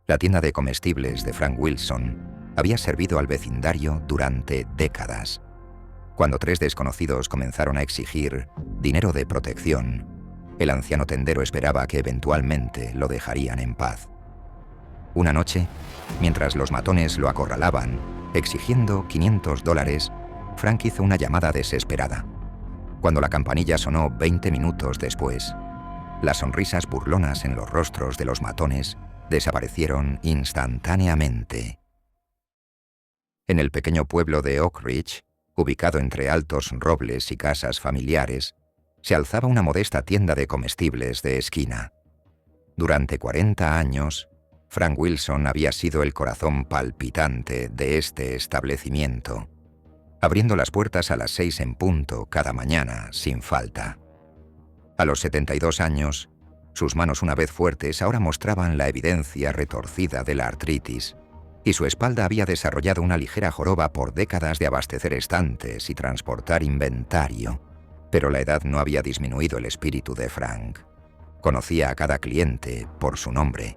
La tienda de comestibles de Frank Wilson había servido al vecindario durante décadas. Cuando 3 desconocidos comenzaron a exigir dinero de protección, el anciano tendero esperaba que eventualmente lo dejarían en paz. Una noche, mientras los matones lo acorralaban, exigiendo $500, Frank hizo una llamada desesperada. Cuando la campanilla sonó 20 minutos después, las sonrisas burlonas en los rostros de los matones desaparecieron instantáneamente. En el pequeño pueblo de Oak Ridge, ubicado entre altos robles y casas familiares, se alzaba una modesta tienda de comestibles de esquina. Durante 40 años, Frank Wilson había sido el corazón palpitante de este establecimiento, abriendo las puertas a las 6 en punto cada mañana, sin falta. A los 72 años, sus manos una vez fuertes ahora mostraban la evidencia retorcida de la artritis, y su espalda había desarrollado una ligera joroba por décadas de abastecer estantes y transportar inventario. Pero la edad no había disminuido el espíritu de Frank. Conocía a cada cliente por su nombre,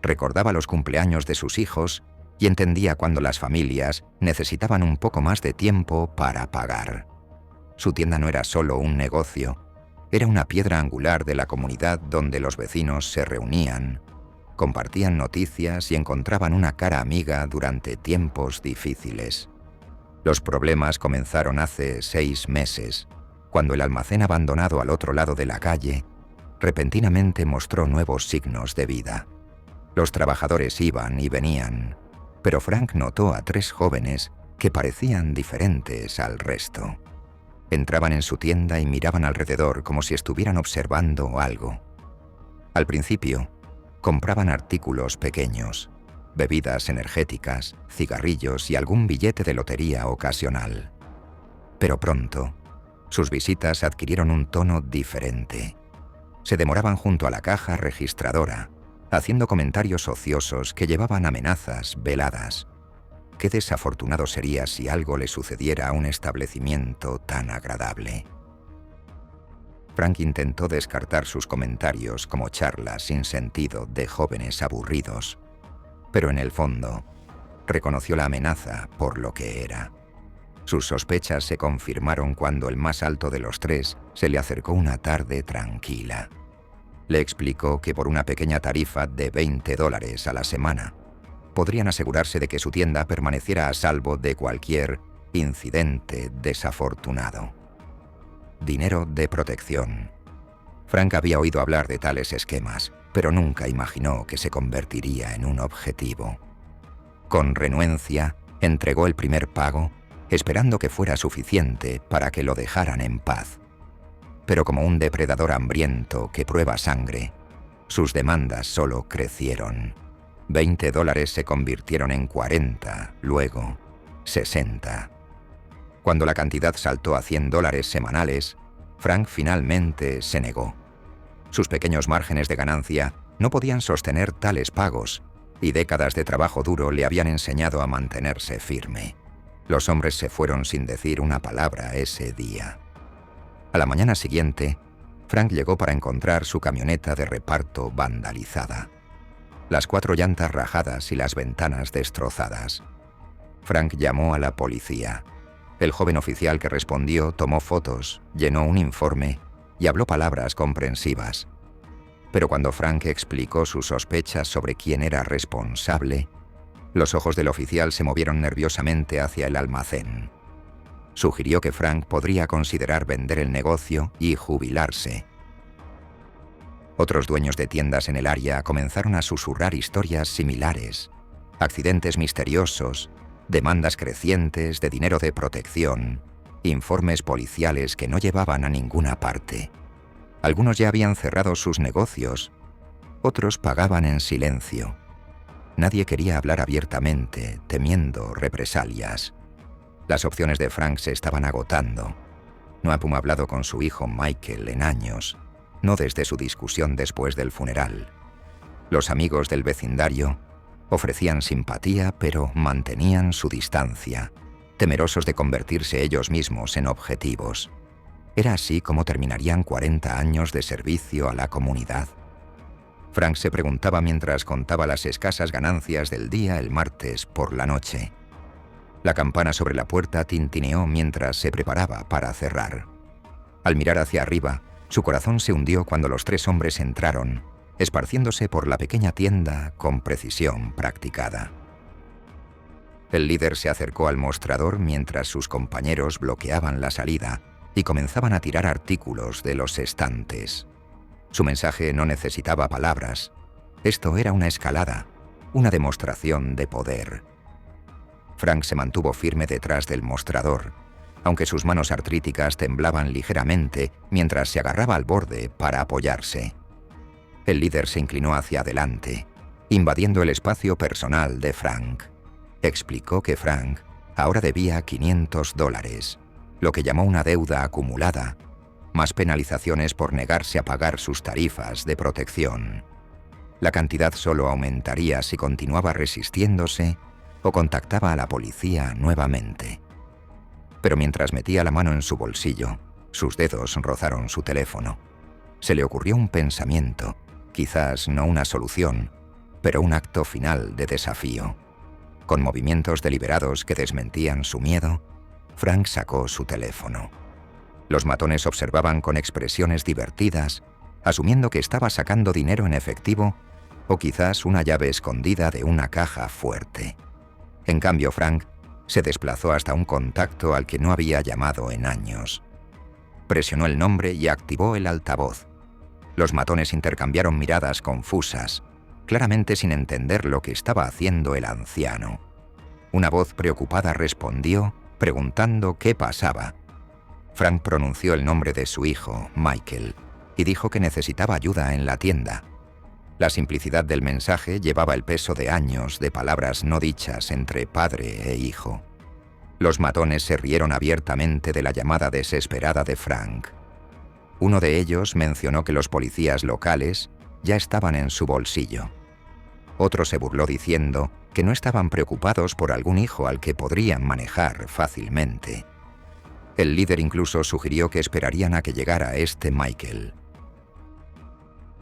recordaba los cumpleaños de sus hijos y entendía cuando las familias necesitaban un poco más de tiempo para pagar. Su tienda no era solo un negocio, era una piedra angular de la comunidad donde los vecinos se reunían, compartían noticias y encontraban una cara amiga durante tiempos difíciles. Los problemas comenzaron hace 6 meses, cuando el almacén abandonado al otro lado de la calle repentinamente mostró nuevos signos de vida. Los trabajadores iban y venían, pero Frank notó a 3 jóvenes que parecían diferentes al resto. Entraban en su tienda y miraban alrededor como si estuvieran observando algo. Al principio, compraban artículos pequeños, bebidas energéticas, cigarrillos y algún billete de lotería ocasional. Pero pronto, sus visitas adquirieron un tono diferente. Se demoraban junto a la caja registradora, haciendo comentarios ociosos que llevaban amenazas veladas. Qué desafortunado sería si algo le sucediera a un establecimiento tan agradable. Frank intentó descartar sus comentarios como charlas sin sentido de jóvenes aburridos, pero en el fondo, reconoció la amenaza por lo que era. Sus sospechas se confirmaron cuando el más alto de los 3 se le acercó una tarde tranquila. Le explicó que por una pequeña tarifa de $20 a la semana, podrían asegurarse de que su tienda permaneciera a salvo de cualquier incidente desafortunado. Dinero de protección. Frank había oído hablar de tales esquemas, pero nunca imaginó que se convertiría en un objetivo. Con renuencia, entregó el primer pago, esperando que fuera suficiente para que lo dejaran en paz. Pero como un depredador hambriento que prueba sangre, sus demandas solo crecieron. $20 se convirtieron en 40, luego 60. Cuando la cantidad saltó a $100 semanales, Frank finalmente se negó. Sus pequeños márgenes de ganancia no podían sostener tales pagos, y décadas de trabajo duro le habían enseñado a mantenerse firme. Los hombres se fueron sin decir una palabra ese día. A la mañana siguiente, Frank llegó para encontrar su camioneta de reparto vandalizada. Las 4 llantas rajadas y las ventanas destrozadas. Frank llamó a la policía. El joven oficial que respondió tomó fotos, llenó un informe y habló palabras comprensivas. Pero cuando Frank explicó sus sospechas sobre quién era responsable, los ojos del oficial se movieron nerviosamente hacia el almacén. Sugirió que Frank podría considerar vender el negocio y jubilarse. Otros dueños de tiendas en el área comenzaron a susurrar historias similares, accidentes misteriosos, demandas crecientes de dinero de protección, informes policiales que no llevaban a ninguna parte. Algunos ya habían cerrado sus negocios, otros pagaban en silencio. Nadie quería hablar abiertamente, temiendo represalias. Las opciones de Frank se estaban agotando. No había hablado con su hijo Michael en años, no desde su discusión después del funeral. Los amigos del vecindario ofrecían simpatía, pero mantenían su distancia, temerosos de convertirse ellos mismos en objetivos. ¿Era así como terminarían 40 años de servicio a la comunidad? Frank se preguntaba mientras contaba las escasas ganancias del día el martes por la noche. La campana sobre la puerta tintineó mientras se preparaba para cerrar. Al mirar hacia arriba, su corazón se hundió cuando los 3 hombres entraron, esparciéndose por la pequeña tienda con precisión practicada. El líder se acercó al mostrador mientras sus compañeros bloqueaban la salida y comenzaban a tirar artículos de los estantes. Su mensaje no necesitaba palabras. Esto era una escalada, una demostración de poder. Frank se mantuvo firme detrás del mostrador, aunque sus manos artríticas temblaban ligeramente mientras se agarraba al borde para apoyarse. El líder se inclinó hacia adelante, invadiendo el espacio personal de Frank. Explicó que Frank ahora debía $500, lo que llamó una deuda acumulada, más penalizaciones por negarse a pagar sus tarifas de protección. La cantidad solo aumentaría si continuaba resistiéndose o contactaba a la policía nuevamente. Pero mientras metía la mano en su bolsillo, sus dedos rozaron su teléfono. Se le ocurrió un pensamiento, quizás no una solución, pero un acto final de desafío. Con movimientos deliberados que desmentían su miedo, Frank sacó su teléfono. Los matones observaban con expresiones divertidas, asumiendo que estaba sacando dinero en efectivo o quizás una llave escondida de una caja fuerte. En cambio, Frank se desplazó hasta un contacto al que no había llamado en años. Presionó el nombre y activó el altavoz. Los matones intercambiaron miradas confusas, claramente sin entender lo que estaba haciendo el anciano. Una voz preocupada respondió, preguntando qué pasaba. Frank pronunció el nombre de su hijo, Michael, y dijo que necesitaba ayuda en la tienda. La simplicidad del mensaje llevaba el peso de años de palabras no dichas entre padre e hijo. Los matones se rieron abiertamente de la llamada desesperada de Frank. Uno de ellos mencionó que los policías locales ya estaban en su bolsillo. Otro se burló diciendo que no estaban preocupados por algún hijo al que podrían manejar fácilmente. El líder incluso sugirió que esperarían a que llegara este Michael.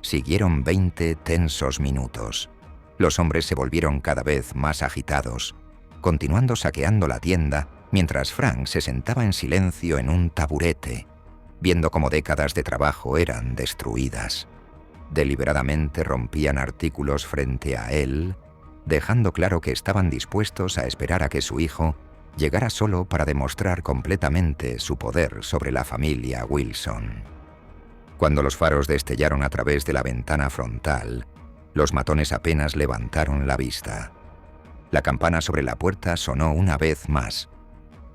Siguieron 20 tensos minutos. Los hombres se volvieron cada vez más agitados, continuando saqueando la tienda mientras Frank se sentaba en silencio en un taburete, viendo cómo décadas de trabajo eran destruidas. Deliberadamente rompían artículos frente a él, dejando claro que estaban dispuestos a esperar a que su hijo llegara solo para demostrar completamente su poder sobre la familia Wilson. Cuando los faros destellaron a través de la ventana frontal, los matones apenas levantaron la vista. La campana sobre la puerta sonó una vez más.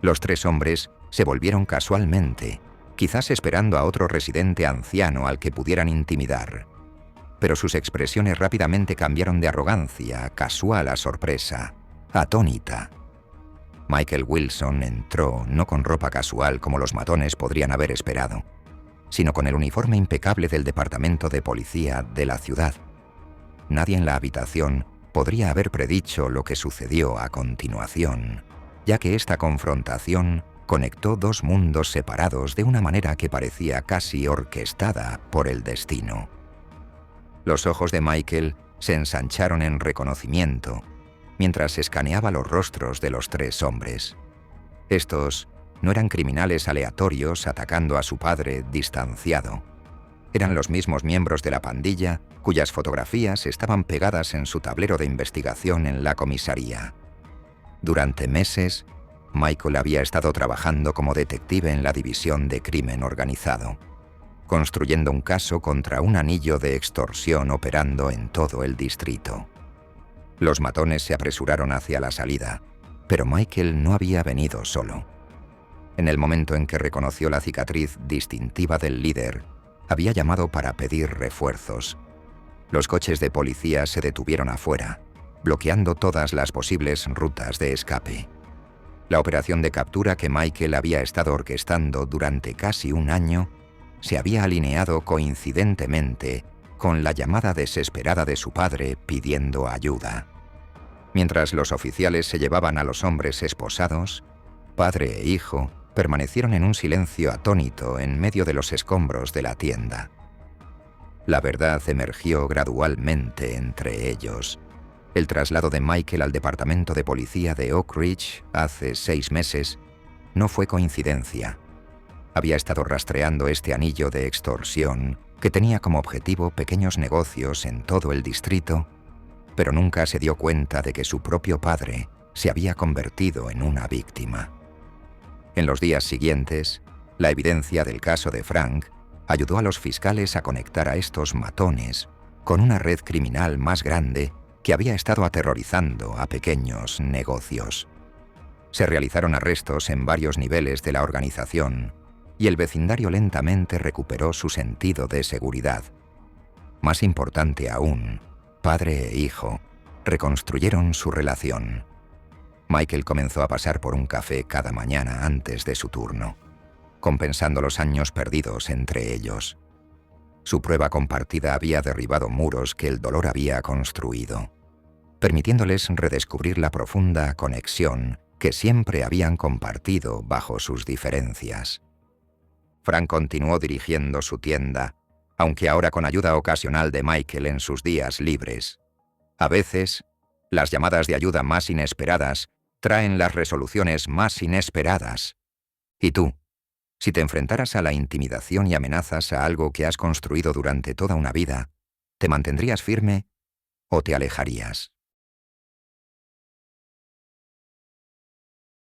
Los 3 hombres se volvieron casualmente, quizás esperando a otro residente anciano al que pudieran intimidar. Pero sus expresiones rápidamente cambiaron de arrogancia casual a sorpresa, atónita. Michael Wilson entró no con ropa casual como los matones podrían haber esperado, sino con el uniforme impecable del departamento de policía de la ciudad. Nadie en la habitación podría haber predicho lo que sucedió a continuación, ya que esta confrontación conectó 2 mundos separados de una manera que parecía casi orquestada por el destino. Los ojos de Michael se ensancharon en reconocimiento, mientras escaneaba los rostros de los 3 hombres. Estos no eran criminales aleatorios atacando a su padre distanciado. Eran los mismos miembros de la pandilla cuyas fotografías estaban pegadas en su tablero de investigación en la comisaría. Durante meses, Michael había estado trabajando como detective en la división de crimen organizado, construyendo un caso contra un anillo de extorsión operando en todo el distrito. Los matones se apresuraron hacia la salida, pero Michael no había venido solo. En el momento en que reconoció la cicatriz distintiva del líder, había llamado para pedir refuerzos. Los coches de policía se detuvieron afuera, bloqueando todas las posibles rutas de escape. La operación de captura que Michael había estado orquestando durante casi un año se había alineado coincidentemente con la llamada desesperada de su padre pidiendo ayuda. Mientras los oficiales se llevaban a los hombres esposados, padre e hijo permanecieron en un silencio atónito en medio de los escombros de la tienda. La verdad emergió gradualmente entre ellos. El traslado de Michael al departamento de policía de Oak Ridge hace 6 meses no fue coincidencia. Había estado rastreando este anillo de extorsión que tenía como objetivo pequeños negocios en todo el distrito, pero nunca se dio cuenta de que su propio padre se había convertido en una víctima. En los días siguientes, la evidencia del caso de Frank ayudó a los fiscales a conectar a estos matones con una red criminal más grande que había estado aterrorizando a pequeños negocios. Se realizaron arrestos en varios niveles de la organización y el vecindario lentamente recuperó su sentido de seguridad. Más importante aún, padre e hijo reconstruyeron su relación. Michael comenzó a pasar por un café cada mañana antes de su turno, compensando los años perdidos entre ellos. Su prueba compartida había derribado muros que el dolor había construido, permitiéndoles redescubrir la profunda conexión que siempre habían compartido bajo sus diferencias. Frank continuó dirigiendo su tienda, aunque ahora con ayuda ocasional de Michael en sus días libres. A veces, las llamadas de ayuda más inesperadas traen las resoluciones más inesperadas. ¿Y tú? Si te enfrentaras a la intimidación y amenazas a algo que has construido durante toda una vida, ¿te mantendrías firme o te alejarías?